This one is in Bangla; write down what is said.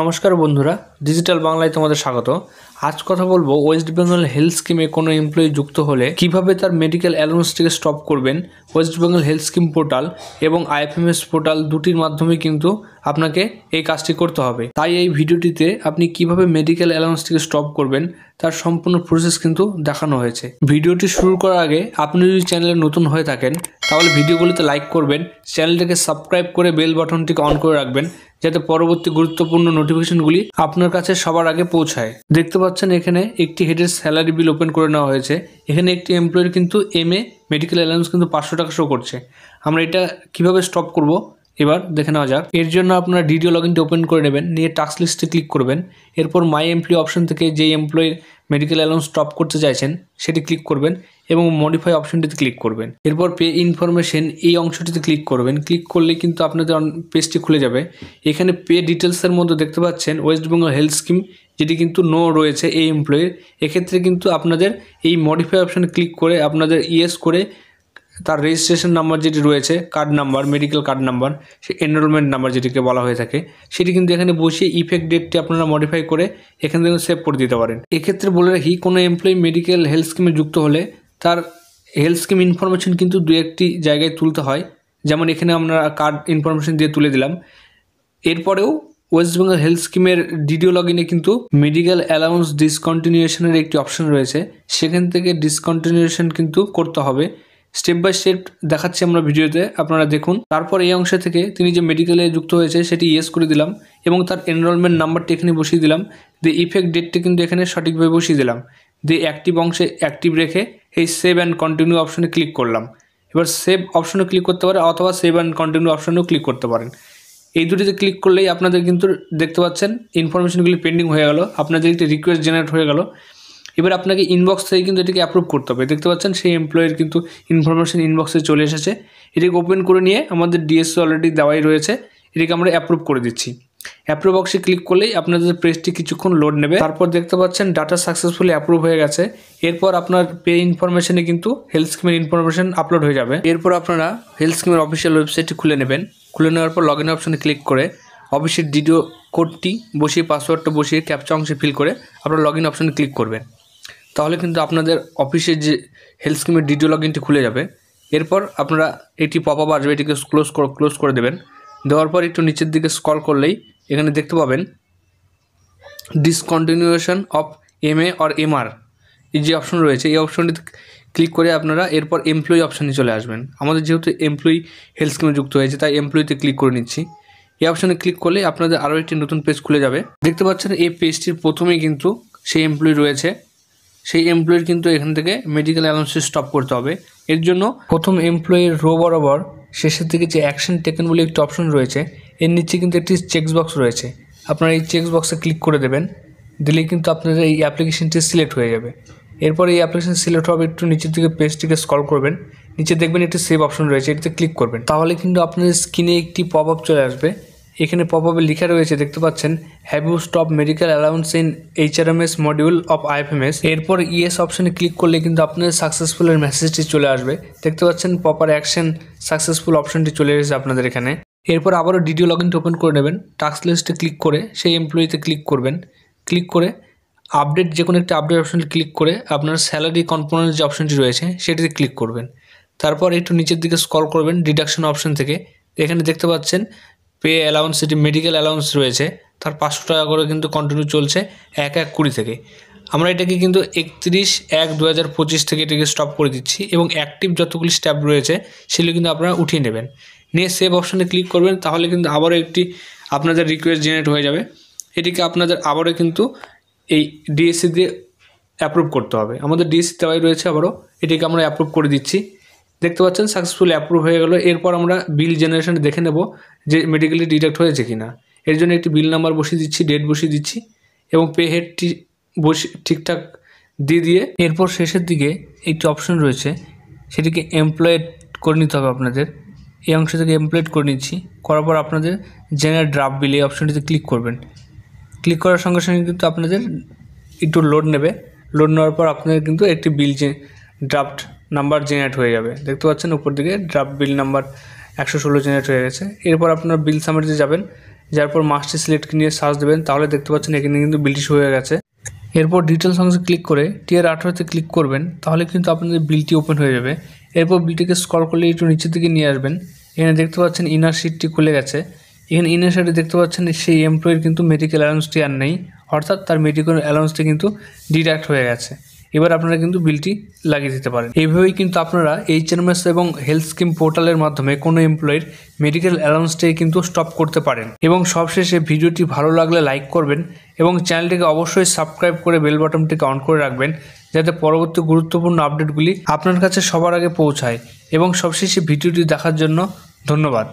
নমস্কার বন্ধুরা, ডিজিটাল বাংলায় তোমাদের স্বাগত। আজ কথা বলবো ওয়েস্ট বেঙ্গল হেলথ স্কিমে কোনো এমপ্লয়ি যুক্ত হলে কিভাবে তার মেডিকেল অ্যালাউন্সটিকে স্টপ করবেন। West Bengal health scheme portal এবং আইএফএমএস পোর্টাল দুটির মাধ্যমে কিন্তু আপনাকে এই কাজটি করতে হবে। তাই এই ভিডিওটিতে আপনি কিভাবে মেডিকেল অ্যালাউন্সটিকে স্টপ করবেন তার সম্পূর্ণ প্রসেস কিন্তু দেখানো হয়েছে। ভিডিওটি শুরু করার আগে আপনি যদি চ্যানেলে নতুন হয়ে থাকেন তাহলে ভিডিওগুলিতে লাইক করবেন, চ্যানেলটাকে সাবস্ক্রাইব করে বেল বাটনটিকে অন করে রাখবেন যাতে পরবর্তী গুরুত্বপূর্ণ নোটিফিকেশনগুলি আপনার কাছে সবার আগে পৌঁছায়। দেখতে পাচ্ছেন এখানে একটি হেডের স্যালারি বিল ওপেন করে নেওয়া হয়েছে। এখানে একটি এমপ্লয়ির কিন্তু MA মেডিকেল অ্যালাউন্স কিন্তু 500 টাকা শো করছে। আমরা এটা কিভাবে স্টপ করব এবার দেখে নেওয়া যাক। এর জন্য আপনারা ডিডিও লগইনটি ওপেন করে নেবেন, নিয়ে টাস্ক লিস্টে ক্লিক করবেন। এরপর মাই এমপ্লয়ি অপশন থেকে যেই এমপ্লয়ির মেডিকেল অ্যালাউন্স স্টপ করতে চাইছেন সেটি ক্লিক করবেন এবং মডিফাই অপশনটিতে ক্লিক করবেন। এরপর পে ইনফরমেশন এই অংশটিতে ক্লিক করবেন। ক্লিক করলে কিন্তু আপনাদের পেজটি খুলে যাবে। এখানে পে ডিটেলসের মধ্যে দেখতে পাচ্ছেন ওয়েস্ট বেঙ্গল হেলথ স্কিম, যেটি কিন্তু নো রয়েছে এই এমপ্লয়ির। এক্ষেত্রে কিন্তু আপনাদের এই মডিফাই অপশানে ক্লিক করে আপনাদের ইয়েস করে তার রেজিস্ট্রেশন নাম্বার যেটি রয়েছে, card number, medical card number, সে এনরোলমেন্ট নাম্বার যেটিকে বলা হয়ে থাকে, সেটি কিন্তু এখানে বসিয়ে ইফেক্ট ডেটটি আপনারা মডিফাই করে এখান থেকে সেভ করে দিতে পারেন। এক্ষেত্রে বলে রাখি, কোনো এমপ্লয়ি মেডিকেল হেলথ স্কিমে যুক্ত হলে তার হেলথ স্কিম ইনফরমেশন কিন্তু দু একটি জায়গায় তুলতে হয়। যেমন এখানে আমরা কার্ড ইনফরমেশন দিয়ে তুলে দিলাম। এরপরেও ওয়েস্ট বেঙ্গল হেলথ স্কিমের ডিডিও লগইনে কিন্তু মেডিকেল অ্যালাউন্স ডিসকন্টিনিউশনের একটি অপশন রয়েছে, সেখান থেকে ডিসকন্টিনিউশন কিন্তু করতে হবে। স্টেপ বাই স্টেপ দেখাচ্ছি আমরা ভিডিওতে, আপনারা দেখুন। তারপর এই অংশ থেকে তিনি যে মেডিকেলে যুক্ত হয়েছে সেটি ইয়েস করে দিলাম এবং তার এনরোলমেন্ট নাম্বারটি এখানে বসিয়ে দিলাম। দিয়ে ইফেক্ট ডেটটি কিন্তু এখানে সঠিকভাবে বসিয়ে দিলাম। দিয়ে অ্যাক্টিভ অংশে অ্যাক্টিভ রেখে এই সেভ অ্যান্ড কন্টিনিউ অপশনে ক্লিক করলাম। এবার সেভ অপশনে ক্লিক করতে পারেন অথবা সেভ অ্যান্ড কন্টিনিউ অপশনেও ক্লিক করতে পারেন। এই দুটিতে ক্লিক করলেই আপনাদের কিন্তু দেখতে পাচ্ছেন ইনফরমেশনগুলি পেন্ডিং হয়ে গেল, আপনাদের একটি রিকোয়েস্ট জেনারেট হয়ে গেল। এবার আপনাকে ইনবক্স থেকে কিন্তু এটিকে অ্যাপ্রুভ করতে হবে। দেখতে পাচ্ছেন সেই এমপ্লয়ের কিন্তু ইনফরমেশন ইনবক্সে চলে এসেছে। এটিকে ওপেন করে নিয়ে আমাদের ডিএসসি অলরেডি দেওয়াই রয়েছে, এটিকে আমরা অ্যাপ্রুভ করে দিচ্ছি। অ্যাপ্রুভ বক্সে ক্লিক করলেই আপনাদের পেজটি কিছুক্ষণ লোড নেবে। তারপর দেখতে পাচ্ছেন ডাটা সাকসেসফুলি অ্যাপ্রুভ হয়ে গেছে। এরপর আপনার পে ইনফরমেশনে কিন্তু হেলথ স্কিমের ইনফরমেশন আপলোড হয়ে যাবে। এরপর আপনারা হেলথ স্কিমের অফিসিয়াল ওয়েবসাইটটি খুলে নেবেন। খুলে নেওয়ার পর লগ ইন অপশনে ক্লিক করে অফিসের ডিডিও কোডটি বসিয়ে, পাসওয়ার্ডটা বসিয়ে ক্যাপচা অংশে ফিল করে আপনারা লগ ইন অপশনে ক্লিক করবেন। তাহলে কিন্তু আপনাদের অফিসের যে হেলথ স্কিমের ডিডিও লগইনটি খুলে যাবে। এরপর আপনারা একটি পপ আপ আসবে, এটিকে ক্লোজ করে দেবেন। দেওয়ার পর একটু নিচের দিকে স্ক্রল করলেই এখানে দেখতে পাবেন discontinuation of MA or MR এই যে অপশন রয়েছে, এই অপশনটিতে ক্লিক করে আপনারা এরপর এমপ্লয়ি অপশানে চলে আসবেন। আমাদের যেহেতু এমপ্লয়ি হেলথ স্কিমে যুক্ত হয়েছে তাই এমপ্লয়িতে ক্লিক করে নিচ্ছি। এই অপশানে ক্লিক করলে আপনাদের আরও একটি নতুন পেজ খুলে যাবে। দেখতে পাচ্ছেন এই পেজটির প্রথমেই কিন্তু সেই এমপ্লয়ি রয়েছে। সেই এমপ্লয়ির কিন্তু এখান থেকে মেডিকেল অ্যালাউন্স স্টপ করতে হবে। এর জন্য প্রথম এমপ্লয়ির রো বরাবর শেষের দিকে যে অ্যাকশন টেকেন বলে একটি অপশন রয়েছে, এর নিচে কিন্তু একটি চেকস বক্স রয়েছে। আপনারা এই চেকস বক্সে ক্লিক করে দেবেন। দিলেই কিন্তু আপনাদের এই অ্যাপ্লিকেশনটি সিলেক্ট হয়ে যাবে। এরপর এই অ্যাপ্লিকেশন সিলেক্ট হবে, একটু নিচের দিকে পেজটিকে স্ক্রল করবেন, নিচে দেখবেন একটি সেভ অপশন রয়েছে, এটিতে ক্লিক করবেন। তাহলে কিন্তু আপনাদের স্ক্রিনে একটি পপ আপ চলে আসবে। এখানে পপ আপে লেখা রয়েছে, দেখতে পাচ্ছেন have you stop medical allowance in HRMS module of IFMS। এরপর ইয়েস অপশনে ক্লিক করলে কিন্তু আপনাদের সাকসেসফুলের মেসেজটি চলে আসবে। দেখতে পাচ্ছেন প্রপার অ্যাকশন সাকসেসফুল অপশনটি চলে এসেছে আপনাদের এখানে। এরপর আবারও ডিডিও লগইনটি ওপেন করে নেবেন। টাস্ক লিস্টে ক্লিক করে সেই এমপ্লয়িতে ক্লিক করবেন। ক্লিক করে আপডেট, যে কোনো একটি আপডেট অপশনে ক্লিক করে আপনার স্যালারি কম্পোনেন্ট যে অপশনটি রয়েছে সেটিতে ক্লিক করবেন। তারপর একটু নিচের দিকে স্ক্রল করবেন ডিডাকশন অপশন থেকে। এখানে দেখতে পাচ্ছেন পে অ্যালাউন্স, যেটি মেডিকেল অ্যালাউন্স রয়েছে তার 500 টাকা করে কিন্তু কন্টিনিউ চলছে 1/1/20 থেকে। আমরা এটাকে কিন্তু 31/1/2025 থেকে এটাকে স্টপ করে দিচ্ছি এবং অ্যাক্টিভ যতগুলি স্ট্যাপ রয়েছে সেগুলো কিন্তু আপনারা উঠিয়ে নেবেন। নিয়ে সেভ অপশনে ক্লিক করবেন। তাহলে কিন্তু আবারও একটি আপনাদের রিকোয়েস্ট জেনারেট হয়ে যাবে। এটিকে আপনাদের আবারও কিন্তু এই ডিএসসি দিয়ে অ্যাপ্রুভ করতে হবে। আমাদের ডিএসসি দেওয়াই রয়েছে, আবারও এটিকে আমরা অ্যাপ্রুভ করে দিচ্ছি। দেখতে পাচ্ছেন সাকসেসফুলি অ্যাপ্রুভ হয়ে গেল। এরপর আমরা বিল জেনারেশন দেখে নেব যে মেডিকেলি ডিডাক্ট হয়েছে কি না। এর জন্য একটি বিল নাম্বার বসিয়ে দিচ্ছি, ডেট বসিয়ে দিচ্ছি এবং পে হেডটি ঠিকঠাক দিয়ে এরপর শেষের দিকে একটি অপশন রয়েছে, সেটিকে এমপ্লয়েড করে নিতে হবে আপনাদের। এই অংশ থেকে এমপ্লয়েড করে নিচ্ছি। করার পর আপনাদের জেনারেট ড্রাফট বিল এই অপশনটিতে ক্লিক করবেন। ক্লিক করার সঙ্গে সঙ্গে কিন্তু আপনাদের একটু লোড নেবে। লোড নেওয়ার পর আপনাদের কিন্তু একটি বিল ড্রাফট নাম্বার জেনারেট হয়ে যাবে। দেখতে পাচ্ছেন উপর দিকে ড্রাফট বিল নাম্বার 116 জেনারেট হয়ে গেছে। এরপর আপনার বিল সামারিতে যাবেন। যারপর মাস্টে সিলেক্ট নিয়ে সার্চ দেবেন, তাহলে দেখতে পাচ্ছেন এখানে কিন্তু বিলটি শো হয়ে গেছে। এরপর ডিটেলস অংশে ক্লিক করে টিয়ার 18তে ক্লিক করবেন, তাহলে কিন্তু আপনাদের বিলটি ওপেন হয়ে যাবে। এরপর বিলটিকে স্ক্রল করলে একটু নিচের দিকে নিয়ে আসবেন। এখানে দেখতে পাচ্ছেন ইনার শিটটি খুলে গেছে। এখানে ইনার সাইডে দেখতে পাচ্ছেন সেই এমপ্লয়ির কিন্তু মেডিকেল অ্যালাউন্সটি আর নেই, অর্থাৎ তার মেডিকেল অ্যালাউন্সটি কিন্তু ডিডাক্ট হয়ে গেছে। এবার আপনারা কিন্তু বিলটি লাগিয়ে দিতে পারেন। এইভাবেই কিন্তু আপনারা HMS এবং হেলথ স্কিম পোর্টালের মাধ্যমে কোনো এমপ্লয়ির মেডিকেল অ্যালাউন্সটাই কিন্তু স্টপ করতে পারেন। এবং সবশেষে ভিডিওটি ভালো লাগলে লাইক করবেন এবং চ্যানেলটিকে অবশ্যই সাবস্ক্রাইব করে বেল বাটনটিকে অন করে রাখবেন, যাতে পরবর্তী গুরুত্বপূর্ণ আপডেটগুলি আপনার কাছে সবার আগে পৌঁছায়। এবং সবশেষে ভিডিওটি দেখার জন্য ধন্যবাদ।